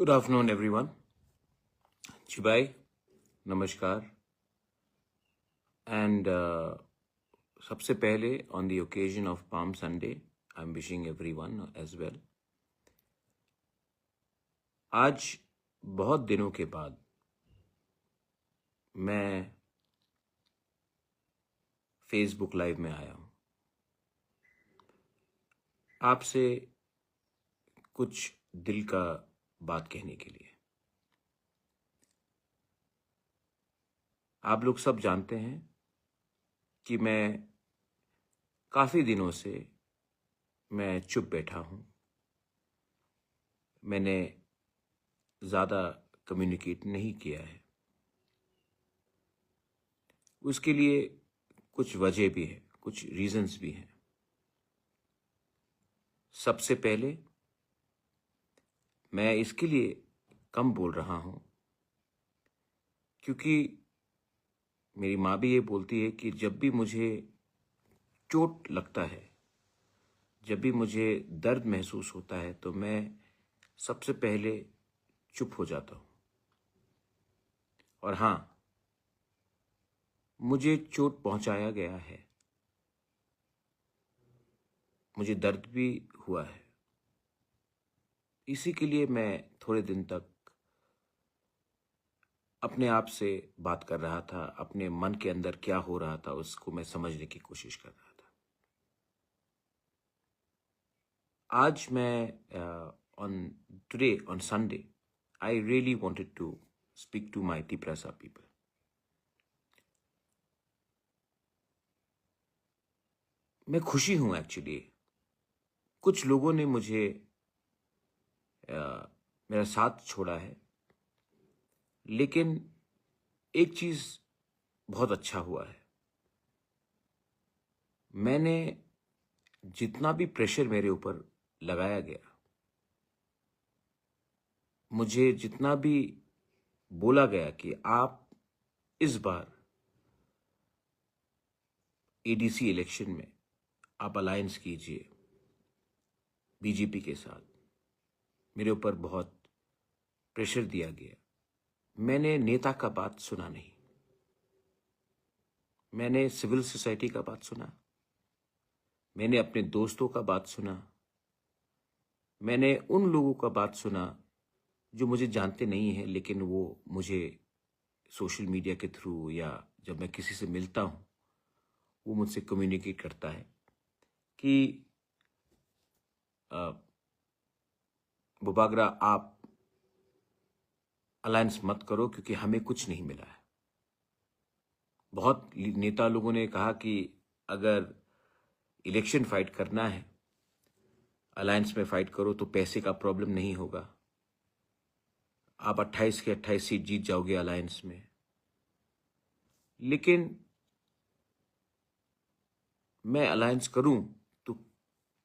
Good afternoon, everyone. Chibai, namaskar. And सबसे पहले, on the occasion of Palm Sunday, I'm wishing everyone as well. आज बहुत दिनों के बाद मैं फेसबुक लाइव में आया हूँ आपसे कुछ दिल का बात कहने के लिए। आप लोग सब जानते हैं कि मैं काफ़ी दिनों से मैं चुप बैठा हूँ। मैंने ज़्यादा कम्युनिकेट नहीं किया है। उसके लिए कुछ वजह भी है, कुछ रीजंस भी हैं। सबसे पहले मैं इसके लिए कम बोल रहा हूँ क्योंकि मेरी माँ भी ये बोलती है कि जब भी मुझे चोट लगता है, जब भी मुझे दर्द महसूस होता है तो मैं सबसे पहले चुप हो जाता हूँ। और हाँ, मुझे चोट पहुंचाया गया है, मुझे दर्द भी हुआ है। इसी के लिए मैं थोड़े दिन तक अपने आप से बात कर रहा था, अपने मन के अंदर क्या हो रहा था उसको मैं समझने की कोशिश कर रहा था। आज मैं on Sunday, I really wanted to speak to my Tiprasa people. मैं खुशी हूं एक्चुअली। कुछ लोगों ने मुझे मेरा साथ छोड़ा है, लेकिन एक चीज बहुत अच्छा हुआ है। मैंने जितना भी प्रेशर मेरे ऊपर लगाया गया, मुझे जितना भी बोला गया कि आप इस बार एडीसी इलेक्शन में आप अलायंस कीजिए बीजेपी के साथ, मेरे ऊपर बहुत प्रेशर दिया गया। मैंने नेता का बात सुना नहीं, मैंने सिविल सोसाइटी का बात सुना, मैंने अपने दोस्तों का बात सुना, मैंने उन लोगों का बात सुना जो मुझे जानते नहीं हैं, लेकिन वो मुझे सोशल मीडिया के थ्रू या जब मैं किसी से मिलता हूँ वो मुझसे कम्युनिकेट करता है कि बुबागरा आप अलायंस मत करो क्योंकि हमें कुछ नहीं मिला है। बहुत नेता लोगों ने कहा कि अगर इलेक्शन फाइट करना है, अलायंस में फाइट करो तो पैसे का प्रॉब्लम नहीं होगा, आप 28 के 28 सीट जीत जाओगे अलायंस में। लेकिन मैं अलायंस करूं तो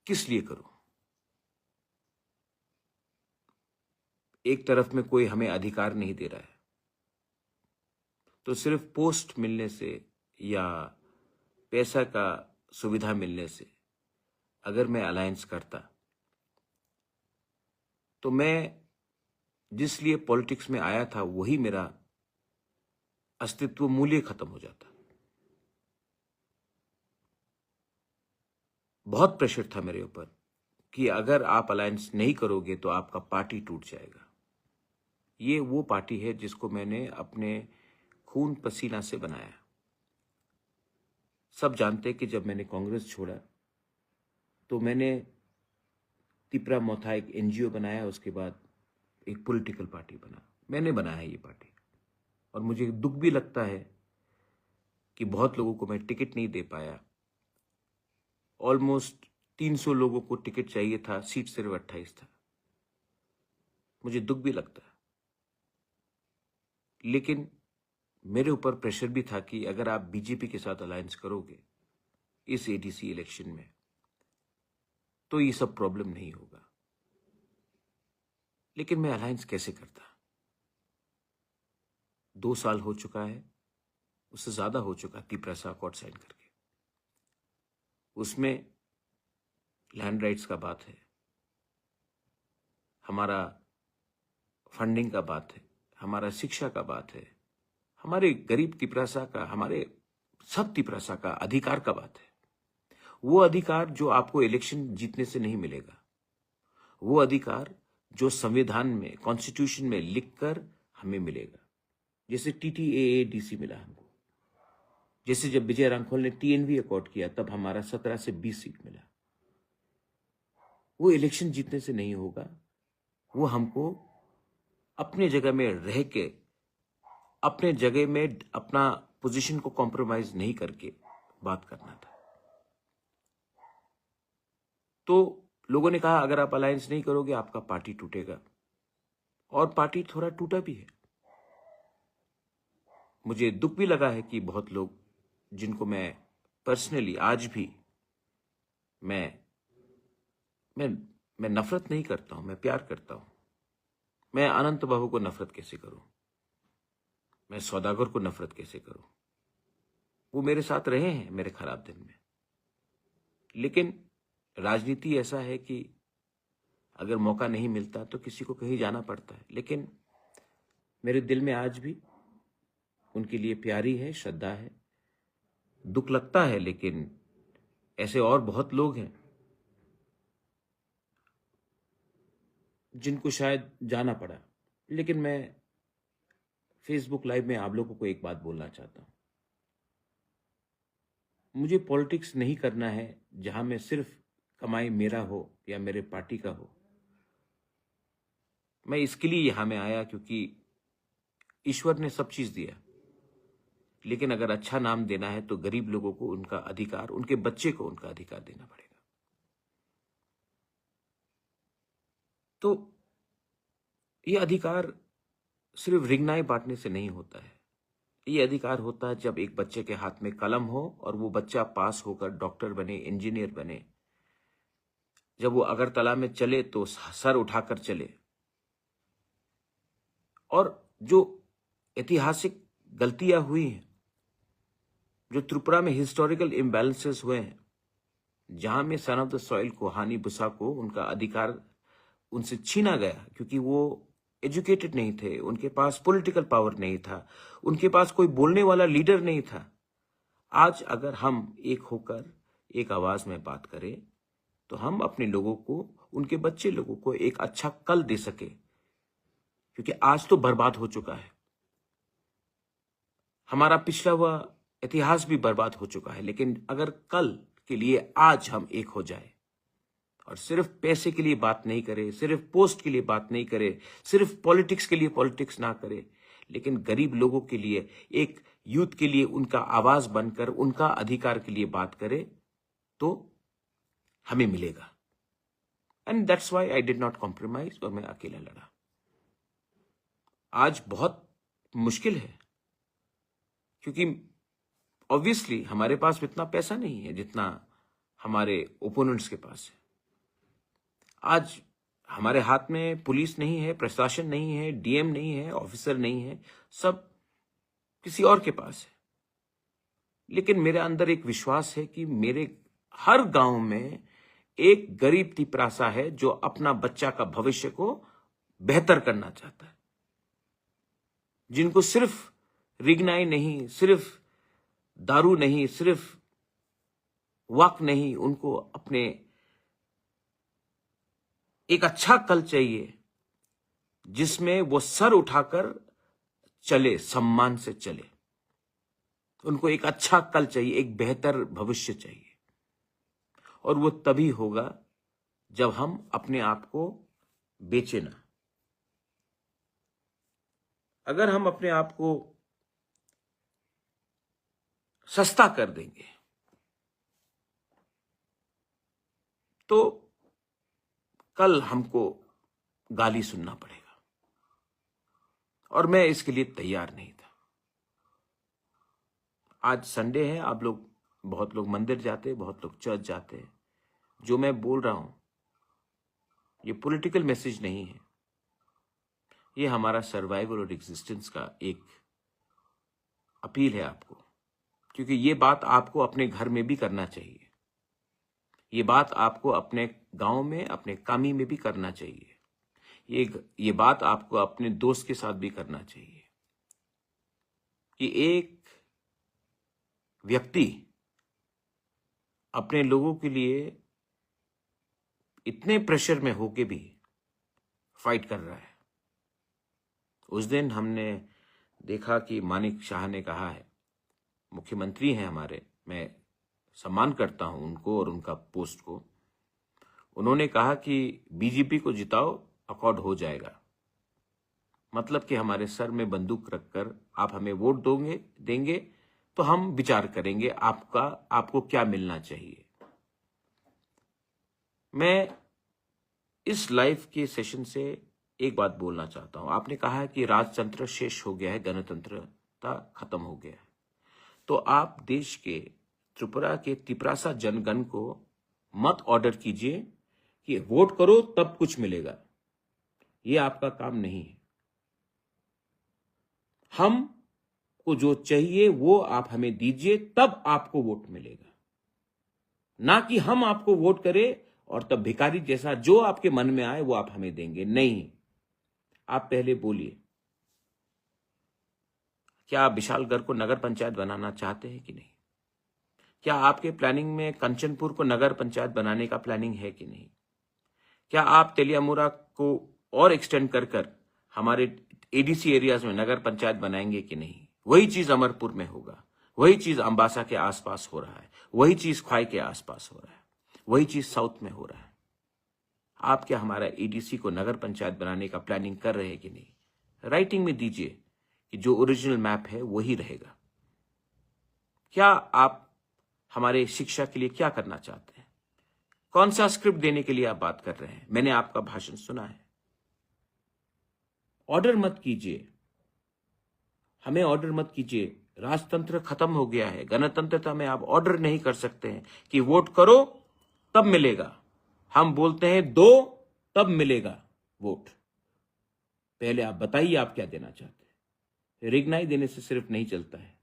किस लिए करूं? एक तरफ में कोई हमें अधिकार नहीं दे रहा है, तो सिर्फ पोस्ट मिलने से या पैसा का सुविधा मिलने से अगर मैं अलायंस करता तो मैं जिस लिए पॉलिटिक्स में आया था वही मेरा अस्तित्व मूल्य खत्म हो जाता। बहुत प्रेशर था मेरे ऊपर कि अगर आप अलायंस नहीं करोगे तो आपका पार्टी टूट जाएगा। ये वो पार्टी है जिसको मैंने अपने खून पसीना से बनाया। सब जानते कि जब मैंने कांग्रेस छोड़ा तो मैंने तिपरा मोथा एक एनजीओ बनाया, उसके बाद एक पॉलिटिकल पार्टी बना। मैंने बनाया ये पार्टी और मुझे दुख भी लगता है कि बहुत लोगों को मैं टिकट नहीं दे पाया। ऑलमोस्ट 300 लोगों को टिकट चाहिए था, सीट सिर्फ 28 था। मुझे दुख भी लगता है, लेकिन मेरे ऊपर प्रेशर भी था कि अगर आप बीजेपी के साथ अलायंस करोगे इस एडीसी इलेक्शन में तो ये सब प्रॉब्लम नहीं होगा। लेकिन मैं अलायंस कैसे करता? 2 साल हो चुका है, उससे ज्यादा हो चुका तिपरासा अकॉर्ड साइन करके। उसमें लैंड राइट्स का बात है, हमारा फंडिंग का बात है, हमारा शिक्षा का बात है, हमारे गरीब तिपरासा का, हमारे सब तिपरासा का अधिकार का बात है। वो अधिकार जो आपको इलेक्शन जीतने से नहीं मिलेगा, वो अधिकार जो संविधान में, कॉन्स्टिट्यूशन में लिखकर हमें मिलेगा। जैसे TTAADC मिला हमको, जैसे जब विजय रामखोल ने TNV अकॉर्ड किया तब हमारा 17 से 20 सीट मिला। वो इलेक्शन जीतने से नहीं होगा, वो हमको अपने जगह में रह के, अपने जगह में अपना पोजीशन को कॉम्प्रोमाइज नहीं करके बात करना था। तो लोगों ने कहा अगर आप अलायंस नहीं करोगे आपका पार्टी टूटेगा, और पार्टी थोड़ा टूटा भी है। मुझे दुख भी लगा है कि बहुत लोग जिनको मैं पर्सनली आज भी मैं नफरत नहीं करता हूं, मैं प्यार करता हूं। मैं अनंत बाबू को नफरत कैसे करूं, मैं सौदागर को नफरत कैसे करूं? वो मेरे साथ रहे हैं मेरे खराब दिन में। लेकिन राजनीति ऐसा है कि अगर मौका नहीं मिलता तो किसी को कहीं जाना पड़ता है। लेकिन मेरे दिल में आज भी उनके लिए प्यारी है, श्रद्धा है। दुख लगता है, लेकिन ऐसे और बहुत लोग हैं जिनको शायद जाना पड़ा। लेकिन मैं फेसबुक लाइव में आप लोगों को एक बात बोलना चाहता हूं। मुझे पॉलिटिक्स नहीं करना है जहां में सिर्फ कमाई मेरा हो या मेरे पार्टी का हो। मैं इसके लिए यहां में आया क्योंकि ईश्वर ने सब चीज दिया, लेकिन अगर अच्छा नाम देना है तो गरीब लोगों को उनका अधिकार, उनके बच्चे को उनका अधिकार देना पड़ेगा। तो ये अधिकार सिर्फ रिगनाई बांटने से नहीं होता है। ये अधिकार होता है जब एक बच्चे के हाथ में कलम हो और वो बच्चा पास होकर डॉक्टर बने, इंजीनियर बने। जब वो अगरतला में चले तो सर उठाकर चले। और जो ऐतिहासिक गलतियां हुई हैं, जो त्रिपुरा में हिस्टोरिकल इम्बैलेंसेस हुए हैं, जहां में सन ऑफ द सॉइल को, हानि बुसा को उनका अधिकार उनसे छीना गया क्योंकि वो एजुकेटेड नहीं थे, उनके पास पॉलिटिकल पावर नहीं था, उनके पास कोई बोलने वाला लीडर नहीं था। आज अगर हम एक होकर एक आवाज में बात करें तो हम अपने लोगों को, उनके बच्चे लोगों को एक अच्छा कल दे सके, क्योंकि आज तो बर्बाद हो चुका है। हमारा पिछला हुआ इतिहास भी बर्बाद हो चुका है। लेकिन अगर कल के लिए आज हम एक हो जाए और सिर्फ पैसे के लिए बात नहीं करें, सिर्फ पोस्ट के लिए बात नहीं करें, सिर्फ पॉलिटिक्स के लिए पॉलिटिक्स ना करें, लेकिन गरीब लोगों के लिए, एक यूथ के लिए उनका आवाज बनकर उनका अधिकार के लिए बात करें, तो हमें मिलेगा। And that's why I did not compromise, और मैं अकेला लड़ा। आज बहुत मुश्किल है क्योंकि ऑब्वियसली हमारे पास इतना पैसा नहीं है जितना हमारे ओपोनेंट्स के पास है। आज हमारे हाथ में पुलिस नहीं है, प्रशासन नहीं है, DM नहीं है, ऑफिसर नहीं है, सब किसी और के पास है। लेकिन मेरे अंदर एक विश्वास है कि मेरे हर गांव में एक गरीब तिपरासा है जो अपना बच्चा का भविष्य को बेहतर करना चाहता है, जिनको सिर्फ रिगनाई नहीं, सिर्फ दारू नहीं, सिर्फ वक्त नहीं, उनको अपने एक अच्छा कल चाहिए जिसमें वो सर उठाकर चले, सम्मान से चले। उनको एक अच्छा कल चाहिए, एक बेहतर भविष्य चाहिए। और वो तभी होगा जब हम अपने आप को बेचे ना। अगर हम अपने आप को सस्ता कर देंगे तो कल हमको गाली सुनना पड़ेगा, और मैं इसके लिए तैयार नहीं था। आज संडे है, आप लोग, बहुत लोग मंदिर जाते हैं, बहुत लोग चर्च जाते हैं। जो मैं बोल रहा हूं ये पॉलिटिकल मैसेज नहीं है, ये हमारा सर्वाइवल और एग्जिस्टेंस का एक अपील है आपको, क्योंकि ये बात आपको अपने घर में भी करना चाहिए। ये बात आपको अपने गांव में, अपने कामी में भी करना चाहिए। ये बात आपको अपने दोस्त के साथ भी करना चाहिए कि एक व्यक्ति अपने लोगों के लिए इतने प्रेशर में होके भी फाइट कर रहा है। उस दिन हमने देखा कि मानिक शाह ने कहा है, मुख्यमंत्री हैं हमारे, मैं सम्मान करता हूं उनको और उनका पोस्ट को, उन्होंने कहा कि बीजेपी को जिताओ, अकॉर्ड हो जाएगा। मतलब कि हमारे सर में बंदूक रखकर आप हमें वोट देंगे तो हम विचार करेंगे आपको क्या मिलना चाहिए। मैं इस लाइव के सेशन से एक बात बोलना चाहता हूं। आपने कहा है कि राजतंत्र शेष हो गया है, गणतंत्रता खत्म हो गया है, तो आप देश के त्रिपुरा के तिपरासा जनगण को मत ऑर्डर कीजिए कि वोट करो तब कुछ मिलेगा। ये आपका काम नहीं है। हमको जो चाहिए वो आप हमें दीजिए, तब आपको वोट मिलेगा, ना कि हम आपको वोट करें और तब भिखारी जैसा जो आपके मन में आए वो आप हमें देंगे। नहीं, आप पहले बोलिए, क्या आप विशालगढ़ को नगर पंचायत बनाना चाहते हैं कि नहीं? क्या आपके प्लानिंग में कंचनपुर को नगर पंचायत बनाने का प्लानिंग है कि नहीं? क्या आप तेलियामुरा को और एक्सटेंड कर हमारे एडीसी एरियाज में नगर पंचायत बनाएंगे कि नहीं? वही चीज अमरपुर में होगा, वही चीज अंबासा के आसपास हो रहा है, वही चीज ख्वाई के आसपास हो रहा है, वही चीज साउथ में हो रहा है। आप क्या हमारा एडीसी को नगर पंचायत बनाने का प्लानिंग कर रहे हैं कि नहीं? राइटिंग में दीजिए कि जो ओरिजिनल मैप है वही रहेगा। क्या आप हमारे शिक्षा के लिए क्या करना चाहते हैं? कौन सा स्क्रिप्ट देने के लिए आप बात कर रहे हैं? मैंने आपका भाषण सुना है। ऑर्डर मत कीजिए, हमें ऑर्डर मत कीजिए। राजतंत्र खत्म हो गया है, गणतंत्रता में आप ऑर्डर नहीं कर सकते हैं कि वोट करो तब मिलेगा। हम बोलते हैं दो तब मिलेगा वोट। पहले आप बताइए आप क्या देना चाहते हैं। रिग्नाई देने से सिर्फ नहीं चलता है।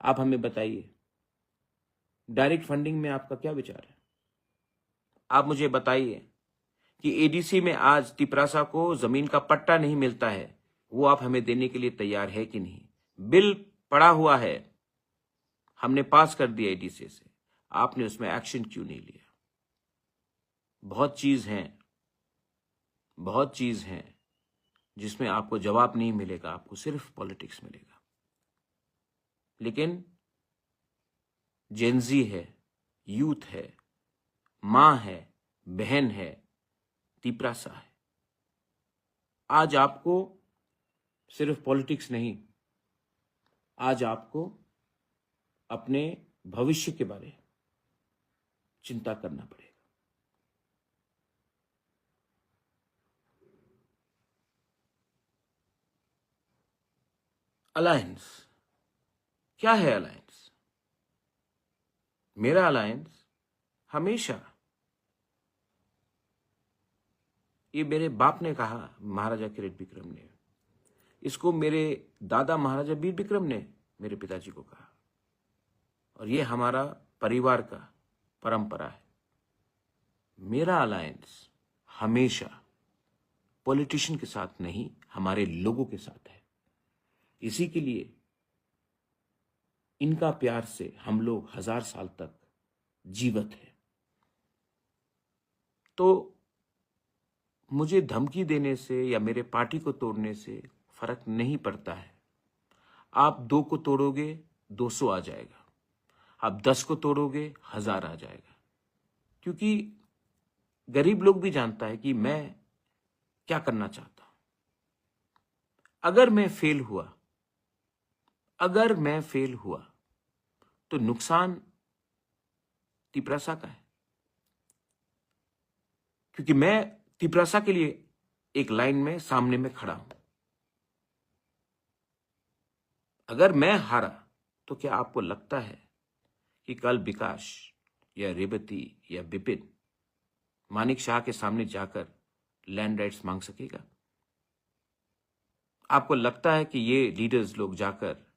आप हमें बताइए, डायरेक्ट फंडिंग में आपका क्या विचार है? आप मुझे बताइए कि एडीसी में आज तिपरासा को जमीन का पट्टा नहीं मिलता है, वो आप हमें देने के लिए तैयार है कि नहीं? बिल पड़ा हुआ है, हमने पास कर दिया एडीसी से, आपने उसमें एक्शन क्यों नहीं लिया? बहुत चीज हैं जिसमें आपको जवाब नहीं मिलेगा, आपको सिर्फ पॉलिटिक्स मिलेगा। लेकिन जेनजी है, यूथ है, मां है, बहन है, तिपरासा है। आज आपको सिर्फ पॉलिटिक्स नहीं, आज आपको अपने भविष्य के बारे में चिंता करना पड़ेगा। अलायंस क्या है? अलायंस, मेरा अलायंस हमेशा, ये मेरे बाप ने कहा, महाराजा किरीट विक्रम ने, इसको मेरे दादा महाराजा वीर विक्रम ने मेरे पिताजी को कहा, और ये हमारा परिवार का परंपरा है। मेरा अलायंस हमेशा पॉलिटिशियन के साथ नहीं, हमारे लोगों के साथ है। इसी के लिए इनका प्यार से हम लोग 1000 साल तक जीवित हैं। तो मुझे धमकी देने से या मेरे पार्टी को तोड़ने से फर्क नहीं पड़ता है। आप 2 को तोड़ोगे 200 आ जाएगा, आप 10 को तोड़ोगे 1000 आ जाएगा। क्योंकि गरीब लोग भी जानता है कि मैं क्या करना चाहता हूं। अगर मैं फेल हुआ तो नुकसान तिपरासा का है, क्योंकि मैं तिपरासा के लिए एक लाइन में सामने में खड़ा हूं। अगर मैं हारा तो क्या आपको लगता है कि कल विकास या रेवती या विपिन मानिक शाह के सामने जाकर लैंड राइट्स मांग सकेगा? आपको लगता है कि ये लीडर्स लोग जाकर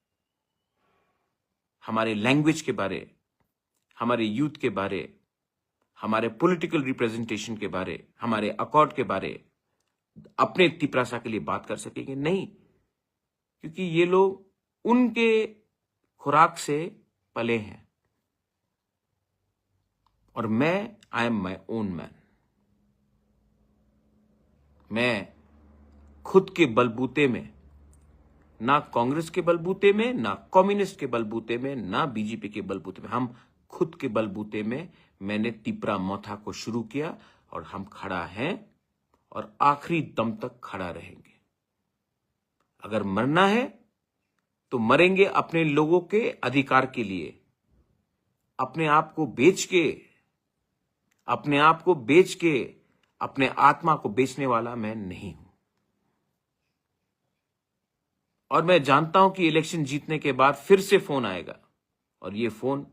हमारे लैंग्वेज के बारे, हमारे यूथ के बारे, हमारे पॉलिटिकल रिप्रेजेंटेशन के बारे, हमारे अकॉर्ड के बारे अपने तिपरासा के लिए बात कर सकेंगे? नहीं, क्योंकि ये लोग उनके खुराक से पले हैं और मैं I am my own man. मैं खुद के बलबूते में, ना कांग्रेस के बलबूते में, ना कम्युनिस्ट के बलबूते में, ना बीजेपी के बलबूते में, हम खुद के बलबूते में मैंने तिपरा मोथा को शुरू किया और हम खड़ा हैं और आखिरी दम तक खड़ा रहेंगे। अगर मरना है तो मरेंगे अपने लोगों के अधिकार के लिए। अपने आप को बेच के, अपने आत्मा को बेचने वाला मैं नहीं हूं। और मैं जानता हूं कि इलेक्शन जीतने के बाद फिर से फोन आएगा और ये फोन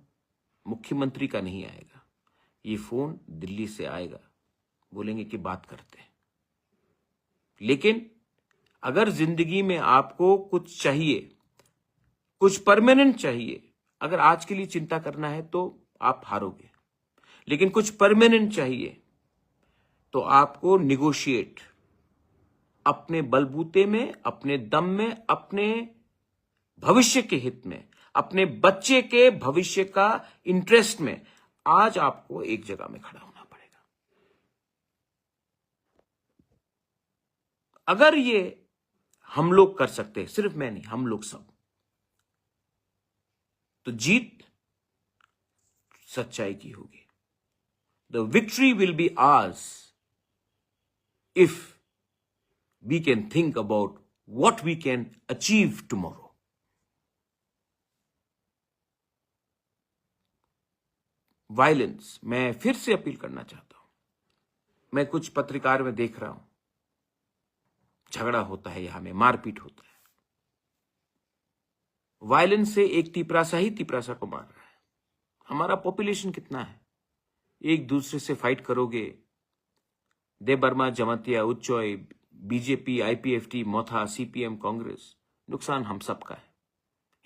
मुख्यमंत्री का नहीं आएगा, ये फोन दिल्ली से आएगा। बोलेंगे कि बात करते हैं। लेकिन अगर जिंदगी में आपको कुछ चाहिए, कुछ परमानेंट चाहिए, अगर आज के लिए चिंता करना है तो आप हारोगे। लेकिन कुछ परमानेंट चाहिए तो आपको निगोशिएट, अपने बलबूते में, अपने दम में, अपने भविष्य के हित में, अपने बच्चे के भविष्य का इंटरेस्ट में आज आपको एक जगह में खड़ा होना पड़ेगा। अगर ये हम लोग कर सकते हैं, सिर्फ मैं नहीं, हम लोग सब, तो जीत सच्चाई की होगी। The victory will be hours if we can think about what we can achieve tomorrow. Violence, मैं फिर से अपील करना चाहता हूं। मैं कुछ पत्रकार में देख रहा हूं, झगड़ा होता है, यहां में मारपीट होता है। वायलेंस से एक तिपरासा ही तिपरासा को मार रहा है। हमारा पॉपुलेशन कितना है? एक दूसरे से फाइट करोगे, देबर्मा, जमातिया, उच्चोय, बीजेपी, आईपीएफटी, मोथा, सीपीएम, कांग्रेस, नुकसान हम सबका है।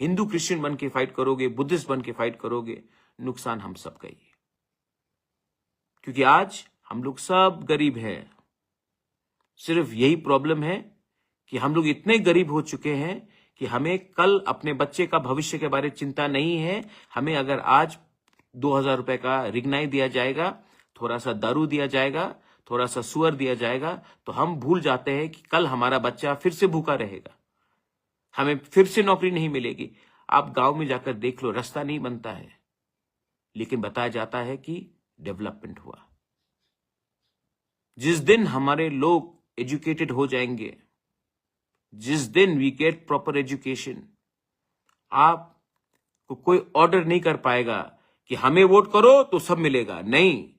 हिंदू क्रिश्चियन बन के फाइट करोगे, बुद्धिस्ट बन के फाइट करोगे, नुकसान हम सबका ही है। क्योंकि आज हम लोग सब गरीब हैं। सिर्फ यही प्रॉब्लम है कि हम लोग इतने गरीब हो चुके हैं कि हमें कल अपने बच्चे का भविष्य के बारे में चिंता नहीं है। हमें अगर आज 2000 रुपए का रिगनाई दिया जाएगा, थोड़ा सा दारू दिया जाएगा, थोड़ा सा सुअर दिया जाएगा, तो हम भूल जाते हैं कि कल हमारा बच्चा फिर से भूखा रहेगा, हमें फिर से नौकरी नहीं मिलेगी। आप गांव में जाकर देख लो, रास्ता नहीं बनता है, लेकिन बताया जाता है कि डेवलपमेंट हुआ। जिस दिन हमारे लोग एजुकेटेड हो जाएंगे, जिस दिन वी गेट प्रॉपर एजुकेशन, आपको कोई ऑर्डर नहीं कर पाएगा कि हमें वोट करो तो सब मिलेगा। नहीं,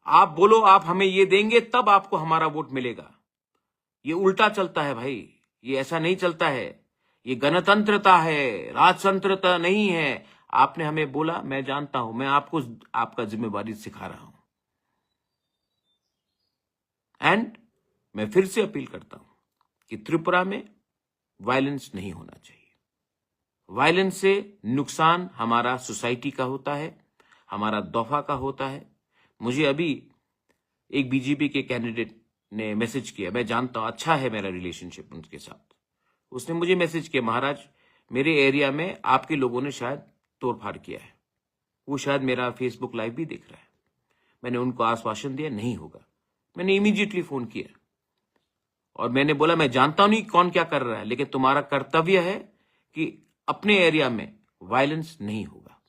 आप बोलो आप हमें ये देंगे तब आपको हमारा वोट मिलेगा। ये उल्टा चलता है भाई, ये ऐसा नहीं चलता है। ये गणतंत्रता है, राजतंत्रता नहीं है। आपने हमें बोला, मैं जानता हूं, मैं आपको आपका जिम्मेवारी सिखा रहा हूं। एंड मैं फिर से अपील करता हूं कि त्रिपुरा में वायलेंस नहीं होना चाहिए। वायलेंस से नुकसान हमारा सोसाइटी का होता है, हमारा दफा का होता है। मुझे अभी एक बीजेपी के कैंडिडेट ने मैसेज किया, मैं जानता हूं, अच्छा है मेरा रिलेशनशिप उनके साथ। उसने मुझे मैसेज किया, महाराज मेरे एरिया में आपके लोगों ने शायद तोड़फाड़ किया है। वो शायद मेरा फेसबुक लाइव भी देख रहा है। मैंने उनको आश्वासन दिया नहीं होगा। मैंने इमीडिएटली फोन किया और मैंने बोला, मैं जानता हूं नहीं कौन क्या कर रहा है, लेकिन तुम्हारा कर्तव्य है कि अपने एरिया में वायलेंस नहीं होगा।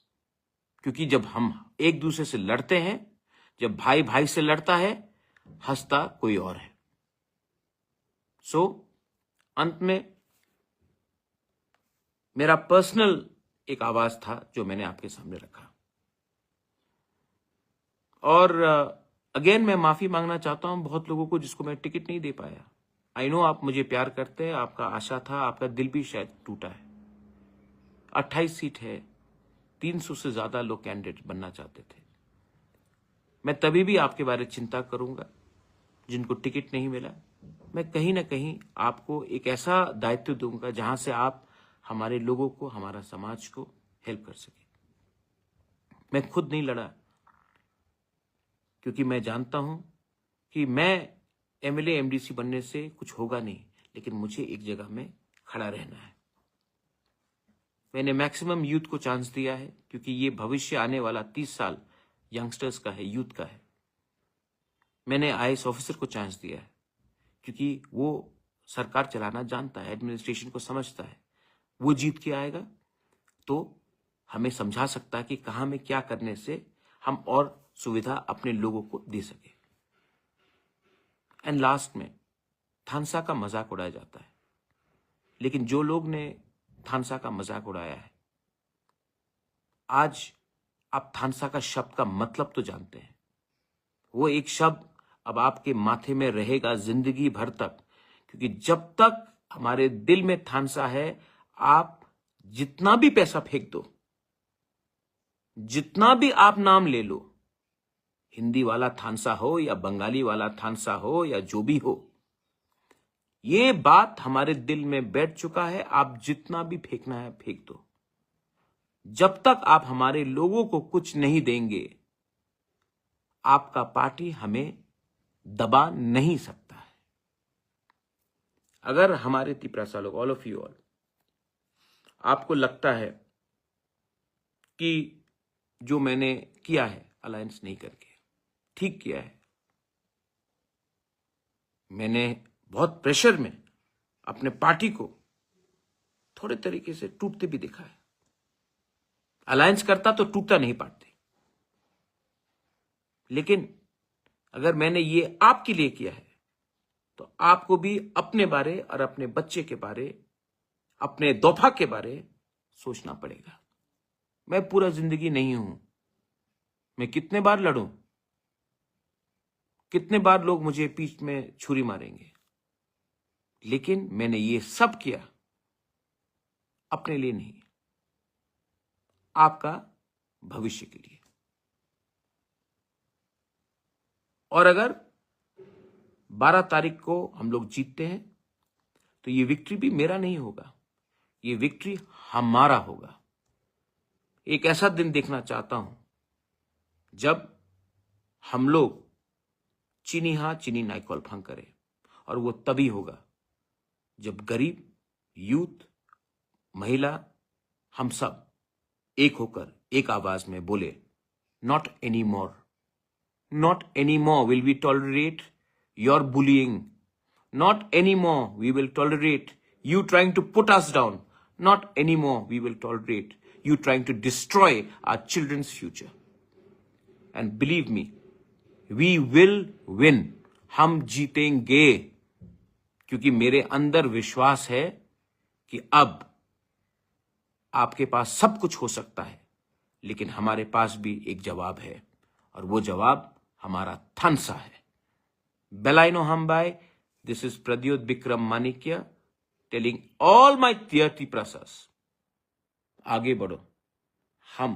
क्योंकि जब हम एक दूसरे से लड़ते हैं, जब भाई भाई से लड़ता है, हंसता कोई और है। सो अंत में मेरा पर्सनल एक आवाज था जो मैंने आपके सामने रखा। और अगेन मैं माफी मांगना चाहता हूं बहुत लोगों को जिसको मैं टिकट नहीं दे पाया। आई नो आप मुझे प्यार करते हैं, आपका आशा था, आपका दिल भी शायद टूटा है। 28 सीट है, 300 से ज्यादा लोग कैंडिडेट बनना चाहते थे। मैं तभी भी आपके बारे में चिंता करूंगा जिनको टिकट नहीं मिला। मैं कहीं ना कहीं आपको एक ऐसा दायित्व दूंगा जहां से आप हमारे लोगों को, हमारा समाज को हेल्प कर सके। मैं खुद नहीं लड़ा क्योंकि मैं जानता हूं कि मैं एमएलए एमडीसी बनने से कुछ होगा नहीं, लेकिन मुझे एक जगह में खड़ा रहना है। मैंने मैक्सिमम यूथ को चांस दिया है, क्योंकि ये भविष्य आने वाला 30 साल यंगस्टर्स का है, यूथ का है। मैंने आईएएस ऑफिसर को चांस दिया है, क्योंकि वो सरकार चलाना जानता है, एडमिनिस्ट्रेशन को समझता है। वो जीत के आएगा तो हमें समझा सकता है कि कहाँ में क्या करने से हम और सुविधा अपने लोगों को दे सके। एंड लास्ट में थानसा का मजाक उड़ाया जाता है, लेकिन जो लोग ने थानसा का मजाक उड़ाया है, आज आप थानसा का शब्द का मतलब तो जानते हैं। वो एक शब्द अब आपके माथे में रहेगा जिंदगी भर तक, क्योंकि जब तक हमारे दिल में थानसा है, आप जितना भी पैसा फेंक दो, जितना भी आप नाम ले लो, हिंदी वाला थानसा हो या बंगाली वाला थानसा हो या जो भी हो, ये बात हमारे दिल में बैठ चुका है। आप जितना भी फेंकना है फेंक दो। जब तक आप हमारे लोगों को कुछ नहीं देंगे, आपका पार्टी हमें दबा नहीं सकता है। अगर हमारे तिपरासा लोग, ऑल ऑफ यू ऑल, आपको लगता है कि जो मैंने किया है अलायंस नहीं करके ठीक किया है, मैंने बहुत प्रेशर में अपने पार्टी को थोड़े तरीके से टूटते भी देखा है। अलायंस करता तो टूटता नहीं पार्टी, लेकिन अगर मैंने ये आपके लिए किया है तो आपको भी अपने बारे और अपने बच्चे के बारे, अपने दोफा के बारे सोचना पड़ेगा। मैं पूरा जिंदगी नहीं हूं, मैं कितने बार लड़ूं, कितने बार लोग मुझे पीठ में छुरी मारेंगे, लेकिन मैंने ये सब किया अपने लिए नहीं, आपका भविष्य के लिए। और अगर 12 तारीख को हम लोग जीतते हैं तो ये विक्ट्री भी मेरा नहीं होगा, ये विक्ट्री हमारा होगा। एक ऐसा दिन देखना चाहता हूं जब हम लोग चीनी हां चीनी नाई कॉल्फांग करें, और वो तभी होगा जब गरीब, यूथ, महिला, हम सब एक होकर एक आवाज में बोले, not any more, not anymore will we tolerate your bullying, not anymore we will tolerate you trying to put us down, not anymore we will tolerate you trying to destroy our children's future. And believe me, we will win. हम जीतेंगे, क्योंकि मेरे अंदर विश्वास है कि अब आपके पास सब कुछ हो सकता है, लेकिन हमारे पास भी एक जवाब है, और वो जवाब हमारा थानसा है। बेलाइनो हमबाई, this is Pradyot Vikram Manikya telling all my dear Tiprasas, आगे बढ़ो, हम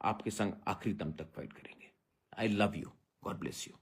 आपके संग आखिरी दम तक फाइट करेंगे। I love you, God bless you.